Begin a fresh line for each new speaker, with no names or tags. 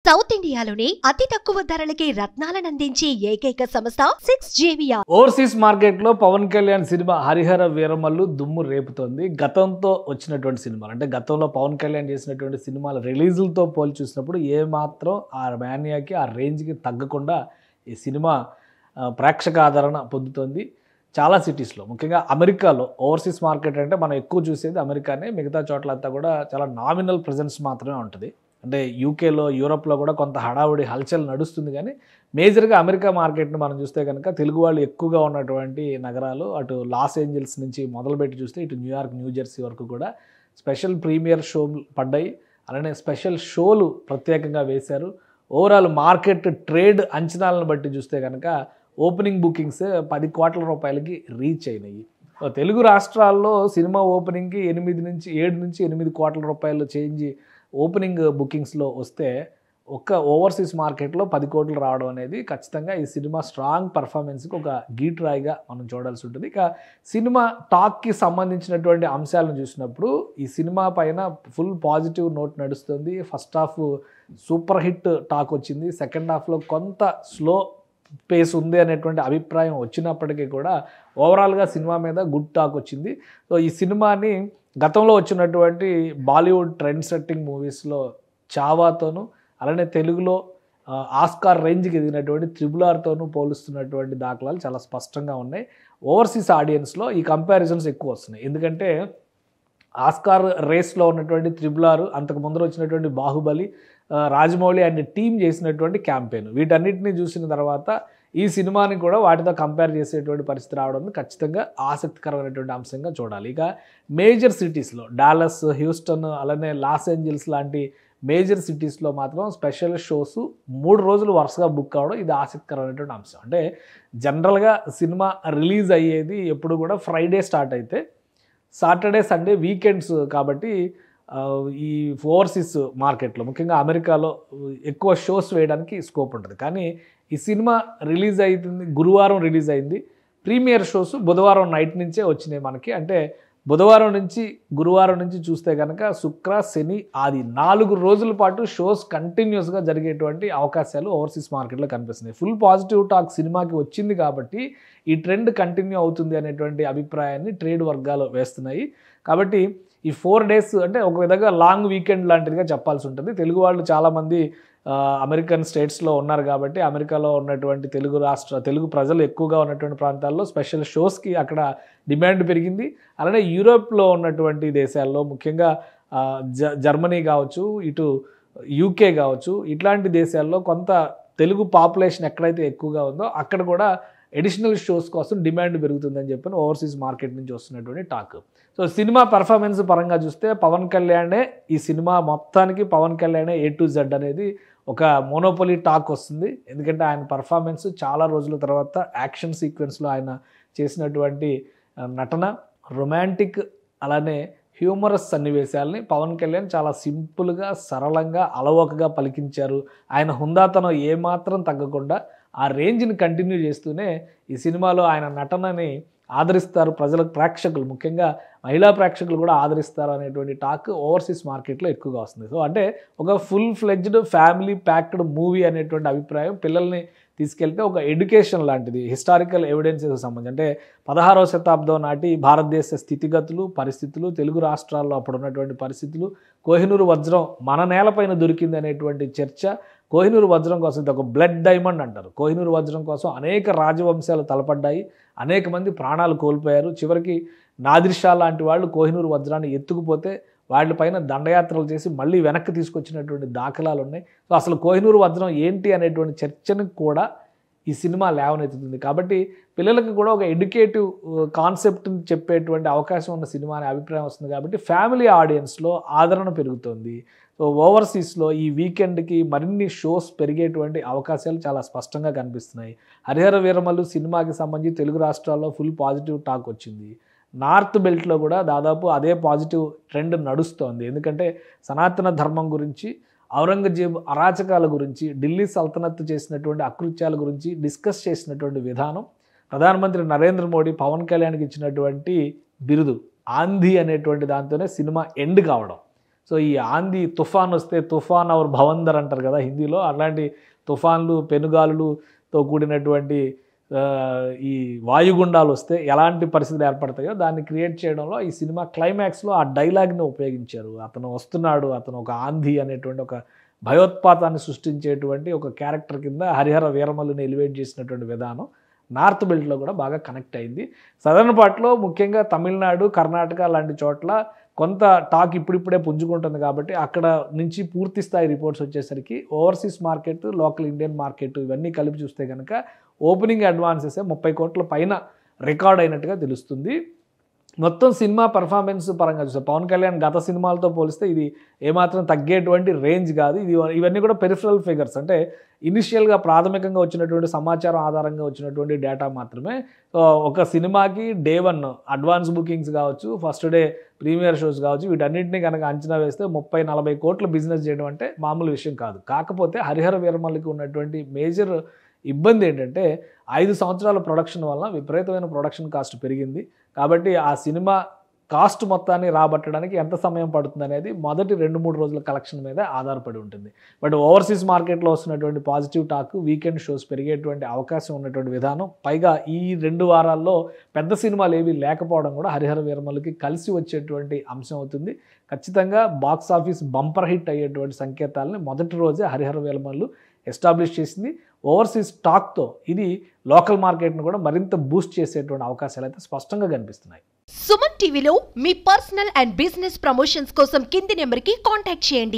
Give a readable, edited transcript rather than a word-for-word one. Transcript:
South ఇండియాలోనే అతి తక్కువ ధరలకి రత్నాలనందించే ఏకైక సంస్థ 6JVR.
ఓవర్సీస్ మార్కెట్లో పవన్ కళ్యాణ్ సినిమా హరిహర వీరమల్లు దుమ్ము రేపుతోంది. గతంతో వచ్చినటువంటి సినిమాలు అంటే గతంలో పవన్ కళ్యాణ్ చేసినటువంటి సినిమాల రిలీజులతో పోల్చి చూసినప్పుడు ఏమాత్రం ఆ మాన్యాకి ఆ రేంజ్కి తగ్గకుండా ఈ సినిమా ప్రేక్షక ఆదరణ పొందుతోంది. చాలా సిటీస్లో ముఖ్యంగా అమెరికాలో ఓవర్సీస్ మార్కెట్ అంటే మనం ఎక్కువ చూసేది అమెరికానే, మిగతా చోట్లంతా కూడా చాలా నామినల్ ప్రెజెన్స్ మాత్రమే ఉంటుంది. అంటే యూకేలో యూరోప్లో కూడా కొంత హడావుడి హల్చల్ నడుస్తుంది, కానీ మేజర్గా అమెరికా మార్కెట్ని మనం చూస్తే కనుక తెలుగు వాళ్ళు ఎక్కువగా ఉన్నటువంటి నగరాలు అటు లాస్ ఏంజల్స్ నుంచి మొదలుపెట్టి చూస్తే ఇటు న్యూయార్క్, న్యూజెర్సీ వరకు కూడా స్పెషల్ ప్రీమియర్ షోలు పడ్డాయి. అలానే స్పెషల్ షోలు ప్రత్యేకంగా వేశారు. ఓవరాల్ మార్కెట్ ట్రేడ్ అంచనాలను బట్టి చూస్తే కనుక ఓపెనింగ్ బుకింగ్స్ 10 కోట్ల రూపాయలకి రీచ్ అయినాయి. తెలుగు రాష్ట్రాల్లో సినిమా ఓపెనింగ్కి 7 నుంచి 8 కోట్ల రూపాయలు చేంజ్ ఓపెనింగ్ బుకింగ్స్లో వస్తే ఒక్క ఓవర్సీస్ మార్కెట్లో 10 కోట్లు రావడం అనేది ఖచ్చితంగా ఈ సినిమా స్ట్రాంగ్ పర్ఫార్మెన్స్కి ఒక గీట్రాయిగా మనం చూడాల్సి ఉంటుంది. ఇక సినిమా టాక్కి సంబంధించినటువంటి అంశాలను చూసినప్పుడు ఈ సినిమా పైన ఫుల్ పాజిటివ్ నోట్ నడుస్తుంది. First half super hit talk వచ్చింది, సెకండ్ హాఫ్లో కొంత స్లో పేస్ ఉంది అనేటువంటి అభిప్రాయం వచ్చినప్పటికీ కూడా ఓవరాల్గా సినిమా మీద గుడ్ టాక్ వచ్చింది. సో ఈ సినిమాని గతంలో వచ్చినటువంటి బాలీవుడ్ ట్రెండ్ సెట్టింగ్ మూవీస్లో చావాతోనూ అలానే తెలుగులో ఆస్కార్ రేంజ్కి ఎదిగినటువంటి RRRతోనూ పోలుస్తున్నటువంటి దాఖలాలు చాలా స్పష్టంగా ఉన్నాయి. ఓవర్సీస్ ఆడియన్స్లో ఈ కంపారిజన్స్ ఎక్కువ వస్తున్నాయి. ఎందుకంటే ఆస్కార్ రేస్లో ఉన్నటువంటి RRR, అంతకు ముందర వచ్చినటువంటి బాహుబలి, రాజమౌళి అండ్ టీం చేసినటువంటి క్యాంపెయిన్, వీటన్నిటిని చూసిన తర్వాత ఈ సినిమాని కూడా వాటితో కంపేర్ చేసేటువంటి పరిస్థితి రావడం ఖచ్చితంగా ఆసక్తికరమైనటువంటి అంశంగా చూడాలి. ఇక మేజర్ సిటీస్లో డాలస్, హ్యూస్టన్ అలానే లాస్ ఏంజల్స్ లాంటి మేజర్ సిటీస్లో మాత్రం స్పెషల్ షోస్ 3 రోజులు వరుసగా బుక్ అవ్వడం ఇది ఆసక్తికరమైనటువంటి అంశం. అంటే జనరల్గా సినిమా రిలీజ్ అయ్యేది ఎప్పుడు కూడా ఫ్రైడే స్టార్ట్ అయితే సాటర్డే, సండే వీకెండ్స్ కాబట్టి ఈ ఓవర్సీస్ మార్కెట్లో ముఖ్యంగా అమెరికాలో ఎక్కువ షోస్ వేయడానికి స్కోప్ ఉంటుంది. కానీ ఈ సినిమా రిలీజ్ అవుతుంది, గురువారం రిలీజ్ అయింది. ప్రీమియర్ షోస్ బుధవారం నైట్ నుంచే వచ్చినాయి మనకి. అంటే బుధవారం నుంచి గురువారం నుంచి చూస్తే కనుక శుక్ర, శని, ఆది 4 రోజుల పాటు షోస్ కంటిన్యూస్గా జరిగేటువంటి అవకాశాలు ఓవర్సీస్ మార్కెట్లో కనిపిస్తున్నాయి. ఫుల్ పాజిటివ్ టాక్ సినిమాకి వచ్చింది కాబట్టి ఈ ట్రెండ్ కంటిన్యూ అవుతుంది అనేటువంటి అభిప్రాయాన్ని ట్రేడ్ వర్గాలు వేస్తున్నాయి. కాబట్టి ఈ 4 డేస్ అంటే ఒక విధంగా లాంగ్ వీకెండ్ లాంటిదిగా చెప్పాల్సి ఉంటుంది. తెలుగు వాళ్ళు చాలామంది అమెరికన్ స్టేట్స్లో ఉన్నారు కాబట్టి అమెరికాలో ఉన్నటువంటి తెలుగు ప్రజలు ఎక్కువగా ఉన్నటువంటి ప్రాంతాల్లో స్పెషల్ షోస్కి అక్కడ డిమాండ్ పెరిగింది. అలానే యూరోప్లో ఉన్నటువంటి దేశాల్లో ముఖ్యంగా జర్మనీ కావచ్చు, ఇటు యూకే కావచ్చు, ఇట్లాంటి దేశాల్లో కొంత తెలుగు పాపులేషన్ ఎక్కడైతే ఎక్కువగా ఉందో అక్కడ కూడా ఎడిషనల్ షోస్ కోసం డిమాండ్ పెరుగుతుందని చెప్పి ఓవర్సీస్ మార్కెట్ నుంచి వస్తున్నటువంటి టాక్. సో సినిమా పర్ఫార్మెన్స్ పరంగా చూస్తే పవన్ కళ్యాణే ఈ సినిమా మొత్తానికి పవన్ కళ్యాణే A to Z అనేది ఒక మోనోపోలీ టాక్ వస్తుంది. ఎందుకంటే ఆయన పర్ఫార్మెన్స్ చాలా రోజుల తర్వాత యాక్షన్ సీక్వెన్స్లో ఆయన చేసినటువంటి నటన, రొమాంటిక్ అలానే హ్యూమరస్ సన్నివేశాలని పవన్ కళ్యాణ్ చాలా సింపుల్గా, సరళంగా, అలవోకగా పలికించారు. ఆయన హుందాతనం ఏమాత్రం తగ్గకుండా ఆ రేంజ్ని కంటిన్యూ చేస్తూనే ఈ సినిమాలో ఆయన నటనని ఆదరిస్తారు ప్రేక్షకులు, ముఖ్యంగా మహిళా ప్రేక్షకులు కూడా ఆదరిస్తారు అనేటువంటి టాక్ ఓవర్సీస్ మార్కెట్లో ఎక్కువగా వస్తుంది. సో అంటే ఒక full fledged family packed movie అనేటువంటి అభిప్రాయం, పిల్లల్ని తీసుకెళ్తే ఒక ఎడ్యుకేషన్ లాంటిది, హిస్టారికల్ ఎవిడెన్సెస్ సంబంధించి అంటే 16వ శతాబ్దం నాటి భారతదేశ స్థితిగతులు, పరిస్థితులు, తెలుగు రాష్ట్రాల్లో అప్పుడు ఉన్నటువంటి పరిస్థితులు, కోహినూరు వజ్రం మన నేలపైన దొరికింది అనేటువంటి చర్చ, కోహినూరు వజ్రం కోసం ఇది ఒక బ్లడ్ డైమండ్ అంటారు. కోహినూరు వజ్రం కోసం అనేక రాజవంశాలు తలపడ్డాయి, అనేక మంది ప్రాణాలు కోల్పోయారు. చివరికి నాదిర్ షా లాంటి వాళ్ళు కోహినూరు వజ్రాన్ని ఎత్తుకుపోతే వాళ్ళపైన దండయాత్రలు చేసి మళ్ళీ వెనక్కి తీసుకొచ్చినటువంటి దాఖలాలు ఉన్నాయి. సో అసలు కోహినూరు వజ్రం ఏంటి అనేటువంటి చర్చను కూడా ఈ సినిమా లేవనెత్తుతుంది. కాబట్టి పిల్లలకు కూడా ఒక ఎడ్యుకేటివ్ కాన్సెప్ట్ని చెప్పేటువంటి అవకాశం ఉన్న సినిమా అనే అభిప్రాయం వస్తుంది. కాబట్టి ఫ్యామిలీ ఆడియన్స్లో ఆదరణ పెరుగుతుంది. సో ఓవర్సీస్లో ఈ వీకెండ్కి మరిన్ని షోస్ పెరిగేటువంటి అవకాశాలు చాలా స్పష్టంగా కనిపిస్తున్నాయి. హరిహర వీరమల్లు సినిమాకి సంబంధించి తెలుగు రాష్ట్రాల్లో ఫుల్ పాజిటివ్ టాక్ వచ్చింది. నార్త్ బెల్ట్లో కూడా దాదాపు అదే పాజిటివ్ ట్రెండ్ నడుస్తోంది. ఎందుకంటే సనాతన ధర్మం గురించి, ఔరంగజేబు అరాచకాల గురించి, ఢిల్లీ సల్తనత్ చేసినటువంటి అకృత్యాల గురించి డిస్కస్ చేసినటువంటి విధానం, ప్రధానమంత్రి నరేంద్ర మోడీ పవన్ కళ్యాణ్కి ఇచ్చినటువంటి బిరుదు ఆంధీ అనేటువంటి దాంతోనే సినిమా ఎండ్ కావడం, సో ఈ ఆంధీ తుఫాన్ వస్తే తుఫాన్ అవర్ భవందర్ అంటారు కదా హిందీలో, అలాంటి తుఫాన్లు పెనుగాలులతో కూడినటువంటి ఈ వాయుగుండాలు వస్తే ఎలాంటి పరిస్థితులు ఏర్పడతాయో దాన్ని క్రియేట్ చేయడంలో ఈ సినిమా క్లైమాక్స్లో ఆ డైలాగ్ని ఉపయోగించారు. అతను వస్తున్నాడు, అతను ఒక ఆంధీ అనేటువంటి ఒక భయోత్పాతాన్ని సృష్టించేటువంటి ఒక క్యారెక్టర్ కింద హరిహర వీరమల్లుని ఎలివేట్ చేసినటువంటి విధానం నార్త్ బెల్ట్లో కూడా బాగా కనెక్ట్ అయింది. సదర్న్ పార్ట్లో ముఖ్యంగా తమిళనాడు, కర్ణాటక లాంటి చోట్ల కొంత టాక్ ఇప్పుడిప్పుడే పుంజుకుంటుంది కాబట్టి అక్కడ నుంచి పూర్తి స్థాయి రిపోర్ట్స్ వచ్చేసరికి overseas market, local Indian market ఇవన్నీ కలిపి చూస్తే కనుక ఓపెనింగ్ అడ్వాన్సెస్ 30 కోట్ల పైన రికార్డ్ అయినట్టుగా తెలుస్తుంది. మొత్తం సినిమా పర్ఫార్మెన్స్ పరంగా చూస్తే పవన్ కళ్యాణ్ గత సినిమాలతో పోలిస్తే ఇది ఏమాత్రం తగ్గేటువంటి రేంజ్ కాదు. ఇవన్నీ కూడా పెరిఫరల్ ఫిగర్స్, అంటే ఇనిషియల్గా ప్రాథమికంగా వచ్చినటువంటి సమాచారం ఆధారంగా వచ్చినటువంటి డేటా మాత్రమే. ఒక సినిమాకి డే 1 అడ్వాన్స్ బుకింగ్స్ కావచ్చు, ఫస్ట్ డే ప్రీమియర్ షోస్ కావచ్చు, వీటన్నింటినీ కనుక అంచనా వేస్తే 30-40 కోట్ల బిజినెస్ చేయడం అంటే మామూలు విషయం కాదు. కాకపోతే హరిహర వీరమల్లుకి ఉన్నటువంటి మేజర్ ఇబ్బంది ఏంటంటే 5 సంవత్సరాల ప్రొడక్షన్ వల్ల విపరీతమైన ప్రొడక్షన్ కాస్ట్ పెరిగింది. కాబట్టి ఆ సినిమా కాస్ట్ మొత్తాన్ని రాబట్టడానికి ఎంత సమయం పడుతుంది అనేది మొదటి 2-3 రోజుల కలెక్షన్ మీద ఆధారపడి ఉంటుంది. బట్ ఓవర్సీస్ మార్కెట్లో వస్తున్నటువంటి పాజిటివ్ టాక్, వీకెండ్ షోస్ పెరిగేటువంటి అవకాశం ఉన్నటువంటి విధానం, పైగా ఈ 2 వారాల్లో పెద్ద సినిమాలు ఏవి లేకపోవడం కూడా హరిహర వీరమల్లుకి కలిసి వచ్చేటువంటి అంశం అవుతుంది. ఖచ్చితంగా బాక్స్ ఆఫీస్ బంపర్ హిట్ అయ్యేటువంటి సంకేతాలని మొదటి రోజే హరిహర వీరమల్లు ఎస్టాబ్లిష్ చేసింది. ఓవర్సీస్ టాక్తో ఇది లోకల్ మార్కెట్ను కూడా మరింత బూస్ట్ చేసేటువంటి అవకాశాలు అయితే స్పష్టంగా కనిపిస్తున్నాయి.
సుమన్ టీవీలో మీ పర్సనల్ అండ్ బిజినెస్ ప్రమోషన్స్ కోసం కింది నెంబర్కి కాంటాక్ట్ చేయండి.